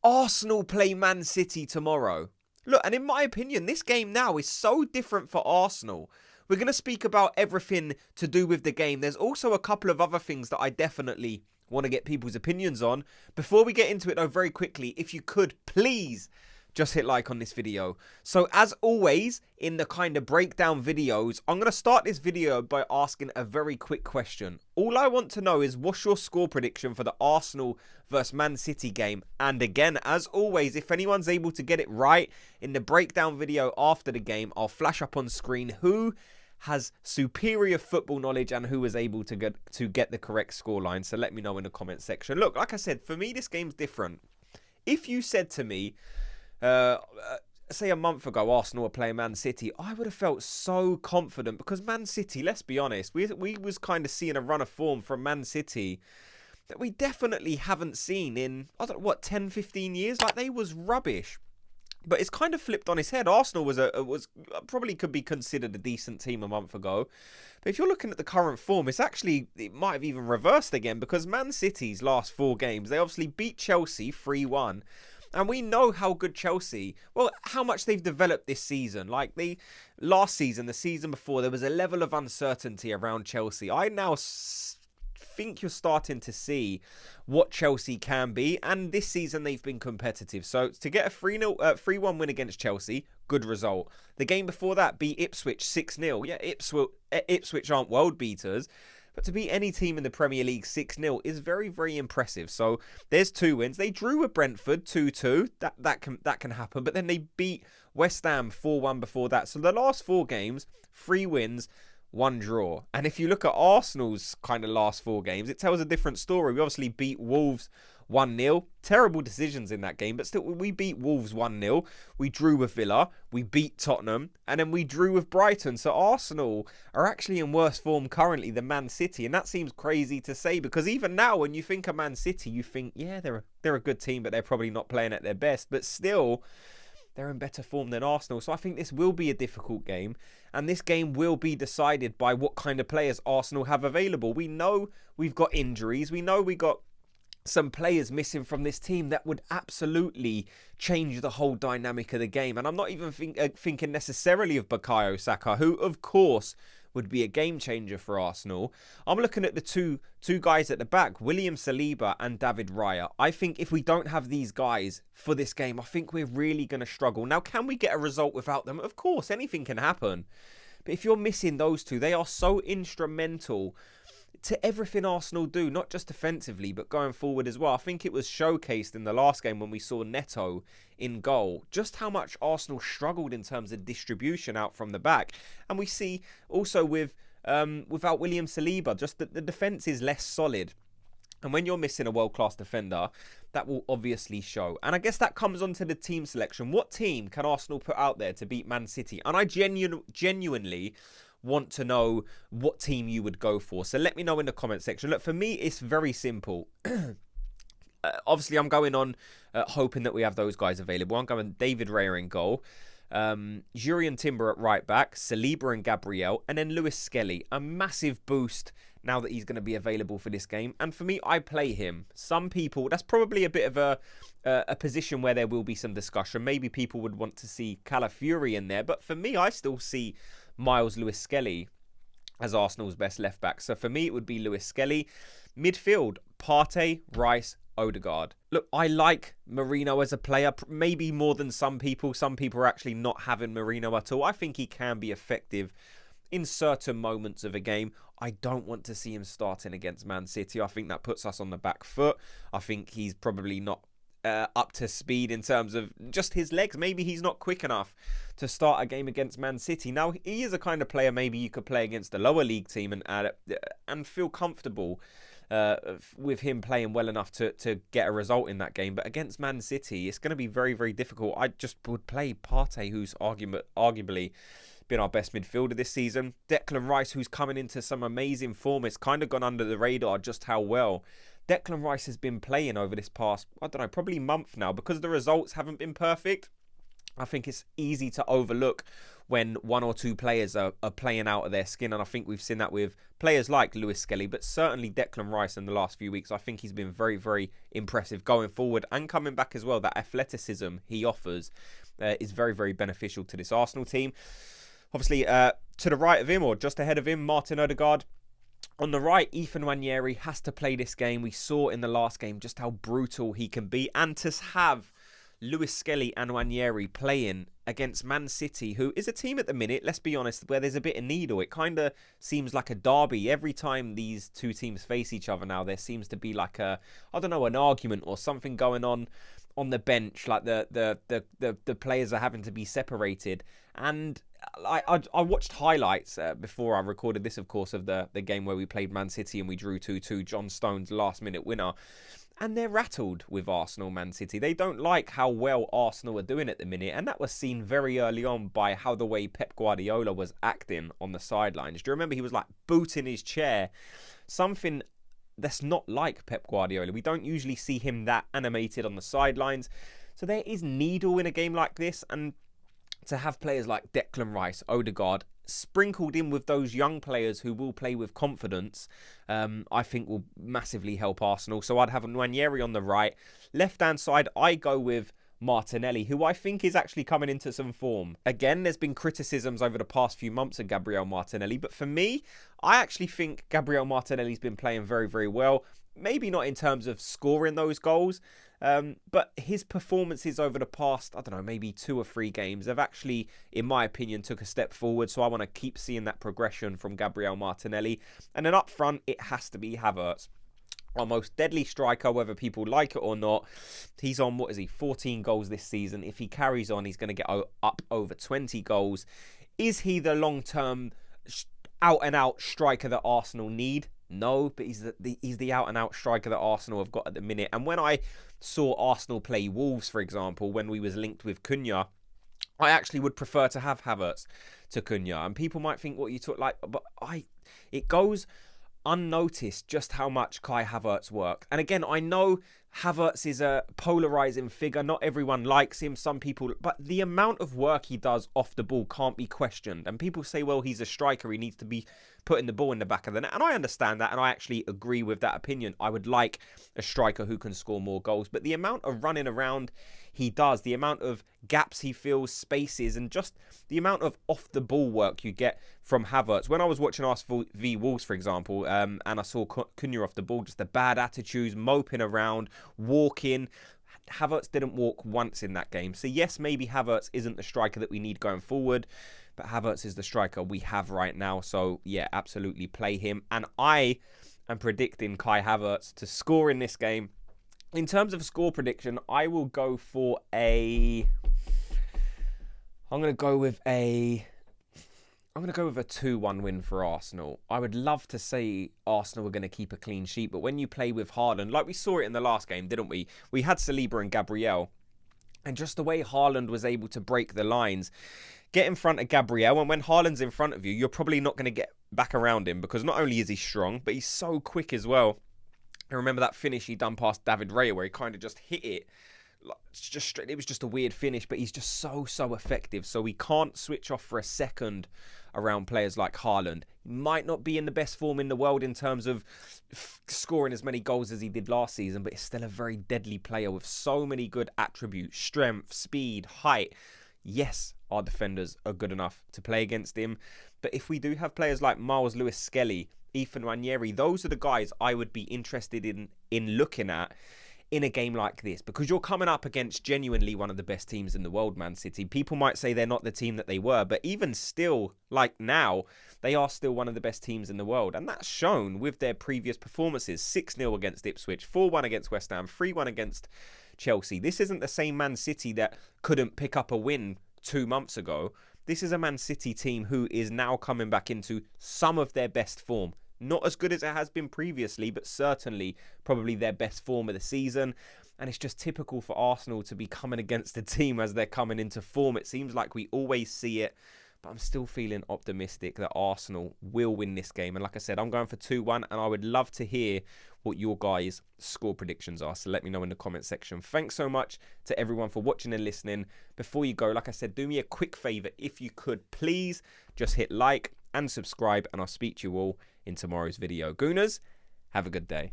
Arsenal play Man City tomorrow. Look, and in my opinion, this game now is so different for Arsenal. We're going to speak about everything to do with the game. There's also a couple of other things that I definitely want to get people's opinions on. Before we get into it, though, very quickly, if you could, please just hit like on this video. So as always, in the kind of breakdown videos, I'm going to start this video by asking a very quick question. All I want to know is, what's your score prediction for the Arsenal versus Man City game? And again, as always, if anyone's able to get it right in the breakdown video after the game, I'll flash up on screen who has superior football knowledge and who was able to get the correct scoreline. So let me know in the comment section. Look, like I said, for me, this game's different. If you said to me, say a month ago, Arsenal were playing Man City, I would have felt so confident because Man City, let's be honest, we was kind of seeing a run of form from Man City that we definitely haven't seen in, I don't know, what, 10, 15 years? Like, they was rubbish. But it's kind of flipped on its head. Arsenal was probably could be considered a decent team a month ago. But if you're looking at the current form, it might have even reversed again, because Man City's last 4 games, they obviously beat Chelsea 3-1. And we know how good Chelsea, well, how much they've developed this season. Like last season, the season before, there was a level of uncertainty around Chelsea. I now think you're starting to see what Chelsea can be. And this season, they've been competitive. So to get a 3-1 win against Chelsea, good result. The game before that, beat Ipswich 6-0. Yeah, Ipswich aren't world beaters. But to beat any team in the Premier League 6-0 is very, very impressive. So there's 2 wins. They drew with Brentford 2-2. That can happen. But then they beat West Ham 4-1 before that. So the last 4 games, 3 wins, 1 draw. And if you look at Arsenal's kind of last 4 games, it tells a different story. We obviously beat Wolves 1-0. Terrible decisions in that game, but still, we beat Wolves 1-0. We drew with Villa. We beat Tottenham. And then we drew with Brighton. So Arsenal are actually in worse form currently than Man City. And that seems crazy to say, because even now, when you think of Man City, you think, yeah, they're a good team, but they're probably not playing at their best. But still, they're in better form than Arsenal. So I think this will be a difficult game. And this game will be decided by what kind of players Arsenal have available. We know we've got injuries. We know we got some players missing from this team that would absolutely change the whole dynamic of the game. And I'm not even thinking necessarily of Bukayo Saka, who, of course, would be a game changer for Arsenal. I'm looking at the two guys at the back, William Saliba and David Raya. I think if we don't have these guys for this game, I think we're really going to struggle. Now, can we get a result without them? Of course, anything can happen. But if you're missing those two, they are so instrumental to everything Arsenal do, not just defensively, but going forward as well. I think it was showcased in the last game when we saw Neto in goal, just how much Arsenal struggled in terms of distribution out from the back. And we see also without William Saliba, just that the defence is less solid. And when you're missing a world-class defender, that will obviously show. And I guess that comes onto the team selection. What team can Arsenal put out there to beat Man City? And I genuinely want to know what team you would go for. So let me know in the comment section. Look, for me, it's very simple. Obviously, I'm going on hoping that we have those guys available. I'm going David Raya in goal. Juried and Timber at right back. Saliba and Gabriel. And then Lewis Skelly. A massive boost now that he's going to be available for this game. And for me, I play him. Some people, that's probably a bit of a position where there will be some discussion. Maybe people would want to see Calafiori in there. But for me, I still see Miles Lewis Skelly as Arsenal's best left back. So for me, it would be Lewis Skelly. Midfield, Partey, Rice, Odegaard. Look, I like Merino as a player, maybe more than some people. Some people are actually not having Merino at all. I think he can be effective in certain moments of a game. I don't want to see him starting against Man City. I think that puts us on the back foot. I think he's probably not up to speed in terms of just his legs. Maybe he's not quick enough to start a game against Man City. Now, he is a kind of player maybe you could play against a lower league team and feel comfortable with him playing well enough to get a result in that game. But against Man City, it's going to be very, very difficult. I just would play Partey, who's arguably been our best midfielder this season. Declan Rice, who's coming into some amazing form. It's kind of gone under the radar just how well Declan Rice has been playing over this past, I don't know, probably month now, because the results haven't been perfect. I think it's easy to overlook when one or two players are playing out of their skin. And I think we've seen that with players like Lewis Skelly, but certainly Declan Rice in the last few weeks. I think he's been very, very impressive going forward and coming back as well. That athleticism he offers is very, very beneficial to this Arsenal team. Obviously, to the right of him or just ahead of him, Martin Odegaard. On the right, Ethen Nwaneri has to play this game. We saw in the last game just how brutal he can be. And to have Lewis Skelly and Nwaneri playing against Man City, who is a team at the minute, let's be honest, where there's a bit of needle. It kind of seems like a derby. Every time these two teams face each other now, there seems to be like an argument or something going on the bench. Like the players are having to be separated. And I watched highlights before I recorded this, of course, of the game where we played Man City and we drew 2-2, John Stones' last-minute winner. And they're rattled with Arsenal, Man City. They don't like how well Arsenal are doing at the minute. And that was seen very early on by how the way Pep Guardiola was acting on the sidelines. Do you remember he was like booting his chair? Something that's not like Pep Guardiola. We don't usually see him that animated on the sidelines. So there is needle in a game like this. And to have players like Declan Rice, Odegaard, sprinkled in with those young players who will play with confidence, I think will massively help Arsenal. So I'd have Nwaneri on the right. Left-hand side, I go with Martinelli, who I think is actually coming into some form. Again, there's been criticisms over the past few months of Gabriel Martinelli, but for me, I actually think Gabriel Martinelli's been playing very, very well. Maybe not in terms of scoring those goals, but his performances over the past, I don't know, maybe 2 or 3 games have actually, in my opinion, took a step forward. So I want to keep seeing that progression from Gabriel Martinelli. And then up front, it has to be Havertz, our most deadly striker, whether people like it or not. He's on, 14 goals this season. If he carries on, he's going to get up over 20 goals. Is he the long-term out-and-out striker that Arsenal need? No, but he's the out-and-out striker that Arsenal have got at the minute. And when I saw Arsenal play Wolves, for example, when we was linked with Cunha, I actually would prefer to have Havertz to Cunha. And people might think what you talk like, but it goes unnoticed just how much Kai Havertz worked. And again, I know Havertz is a polarizing figure. Not everyone likes him, some people, but the amount of work he does off the ball can't be questioned. And people say, well, he's a striker, he needs to be putting the ball in the back of the net. And I understand that, and I actually agree with that opinion. I would like a striker who can score more goals, but the amount of running around he does, the amount of gaps he fills, spaces, and just the amount of off-the-ball work you get from Havertz. When I was watching Arsenal v Wolves, for example, and I saw Cunha off the ball, just the bad attitudes, moping around, walking. Havertz didn't walk once in that game. So yes, maybe Havertz isn't the striker that we need going forward, but Havertz is the striker we have right now. So yeah, absolutely play him. And I am predicting Kai Havertz to score in this game. In terms of score prediction, I will go for I'm going to go with a 2-1 win for Arsenal. I would love to say Arsenal were going to keep a clean sheet, but when you play with Haaland, like we saw it in the last game, didn't we? We had Saliba and Gabriel, and just the way Haaland was able to break the lines, get in front of Gabriel, and when Haaland's in front of you, you're probably not going to get back around him, because not only is he strong, but he's so quick as well. I remember that finish he done past David Raya, where he kind of just hit it. It was just a weird finish, but he's just so effective. So we can't switch off for a second around players like Haaland. He might not be in the best form in the world in terms of scoring as many goals as he did last season, but he's still a very deadly player with so many good attributes: strength, speed, height. Yes, our defenders are good enough to play against him, but if we do have players like Miles Lewis Skelly, Ethen Nwaneri, those are the guys I would be interested in looking at in a game like this, because you're coming up against genuinely one of the best teams in the world, Man City. People might say they're not the team that they were, but even still, like now, they are still one of the best teams in the world. And that's shown with their previous performances. 6-0 against Ipswich, 4-1 against West Ham, 3-1 against Chelsea. This isn't the same Man City that couldn't pick up a win 2 months ago. This is a Man City team who is now coming back into some of their best form. Not as good as it has been previously, but certainly probably their best form of the season. And it's just typical for Arsenal to be coming against a team as they're coming into form. It seems like we always see it but I'm still feeling optimistic that Arsenal will win this game. And like I said, I'm going for 2-1, and I would love to hear what your guys' score predictions are. So let me know in the comment section. Thanks so much to everyone for watching and listening. Before you go, like I said, do me a quick favour. If you could, please just hit like and subscribe, and I'll speak to you all in tomorrow's video. Gooners, have a good day.